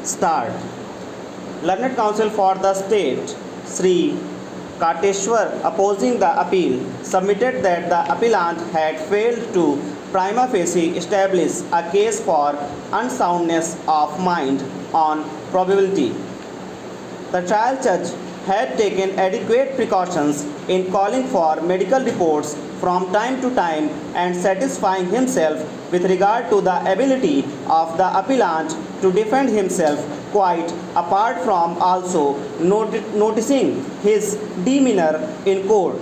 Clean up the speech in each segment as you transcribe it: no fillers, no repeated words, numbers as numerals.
Start. Learned Counsel for the State, Sri Kateshwar, opposing the appeal, submitted that the appellant had failed to prima facie establish a case for unsoundness of mind on probability. The trial judge had taken adequate precautions in calling for medical reports from time to time and satisfying himself with regard to the ability of the appellant to defend himself, quite apart from also noticing his demeanor in court.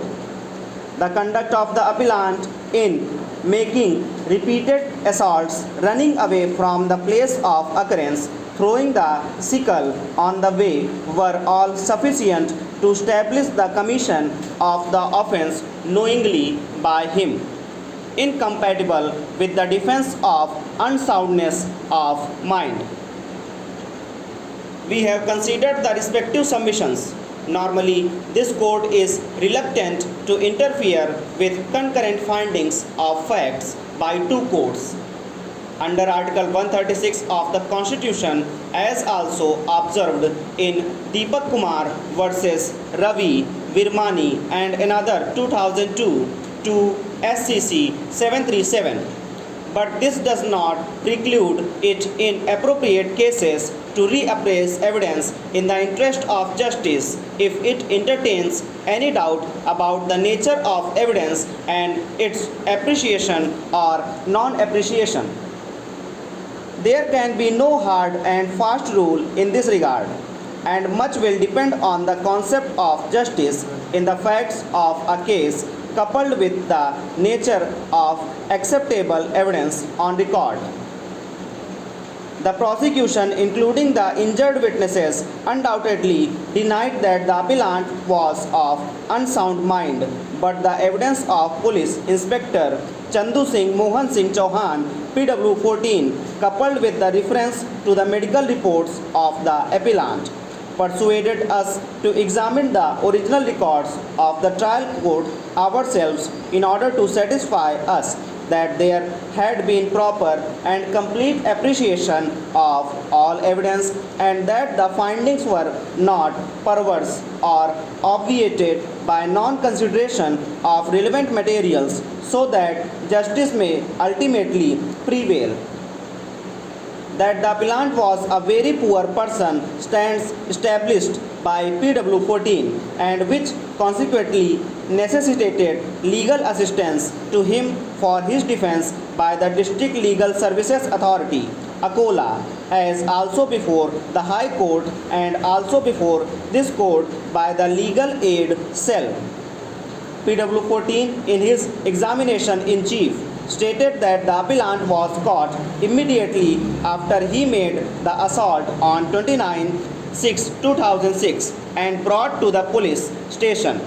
The conduct of the appellant in making repeated assaults, running away from the place of occurrence, throwing the sickle on the way were all sufficient to establish the commission of the offence knowingly by him, incompatible with the defence of unsoundness of mind. We have considered the respective submissions. Normally, this court is reluctant to interfere with concurrent findings of facts by two courts. Under Article 136 of the Constitution, as also observed in Deepak Kumar versus Ravi Virmani and another 2002 to SCC 737. But this does not preclude it in appropriate cases to reappraise evidence in the interest of justice if it entertains any doubt about the nature of evidence and its appreciation or non-appreciation. There can be no hard and fast rule in this regard, and much will depend on the concept of justice in the facts of a case coupled with the nature of acceptable evidence on record. The prosecution, including the injured witnesses, undoubtedly denied that the appellant was of unsound mind, but the evidence of Police Inspector Chandu Singh Mohan Singh Chauhan, PW 14, coupled with the reference to the medical reports of the appellant, persuaded us to examine the original records of the trial court ourselves in order to satisfy us that there had been proper and complete appreciation of all evidence and that the findings were not perverse or obviated by non-consideration of relevant materials so that justice may ultimately prevail. That the appellant was a very poor person stands established by PW 14 and which consequently necessitated legal assistance to him for his defense by the District Legal Services Authority, Akola, as also before the High Court and also before this court by the Legal Aid Cell. PW 14 in his examination in chief stated that the appellant was caught immediately after he made the assault on 29/6/2006 and brought to the police station.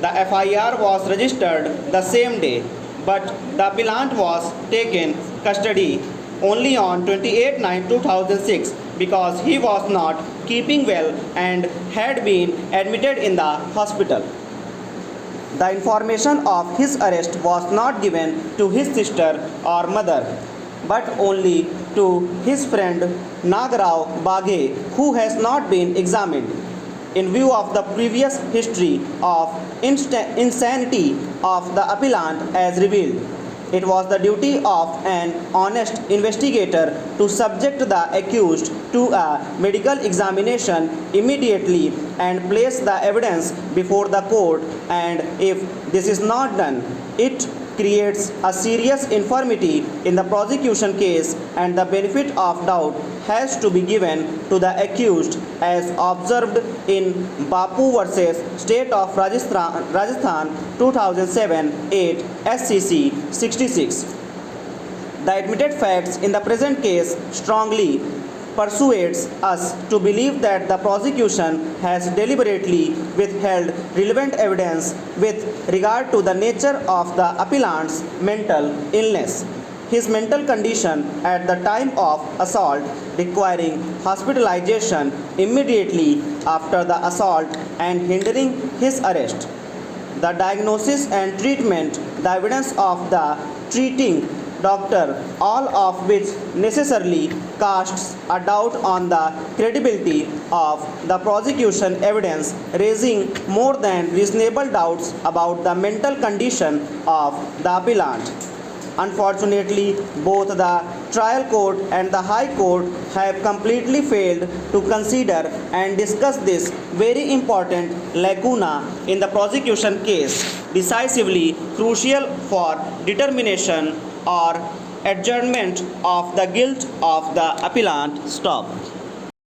The FIR was registered the same day, but the appellant was taken custody only on 28/9/2006 because he was not keeping well and had been admitted in the hospital. The information of his arrest was not given to his sister or mother, but only to his friend Nagarao Baghe, who has not been examined. In view of the previous history of insanity of the appellant as revealed, it was the duty of an honest investigator to subject the accused to a medical examination immediately and place the evidence before the court, and if this is not done, it creates a serious infirmity in the prosecution case and the benefit of doubt has to be given to the accused as observed in Bapu versus State of Rajasthan 2007-8 SCC 66. The admitted facts in the present case strongly persuades us to believe that the prosecution has deliberately withheld relevant evidence with regard to the nature of the appellant's mental illness, his mental condition at the time of assault requiring hospitalization immediately after the assault and hindering his arrest, the diagnosis and treatment, the evidence of the treating doctor, all of which necessarily casts a doubt on the credibility of the prosecution evidence, raising more than reasonable doubts about the mental condition of the appellant. Unfortunately, both the trial court and the high court have completely failed to consider and discuss this very important lacuna in the prosecution case, decisively crucial for determination or adjournment of the guilt of the appellant. Stop.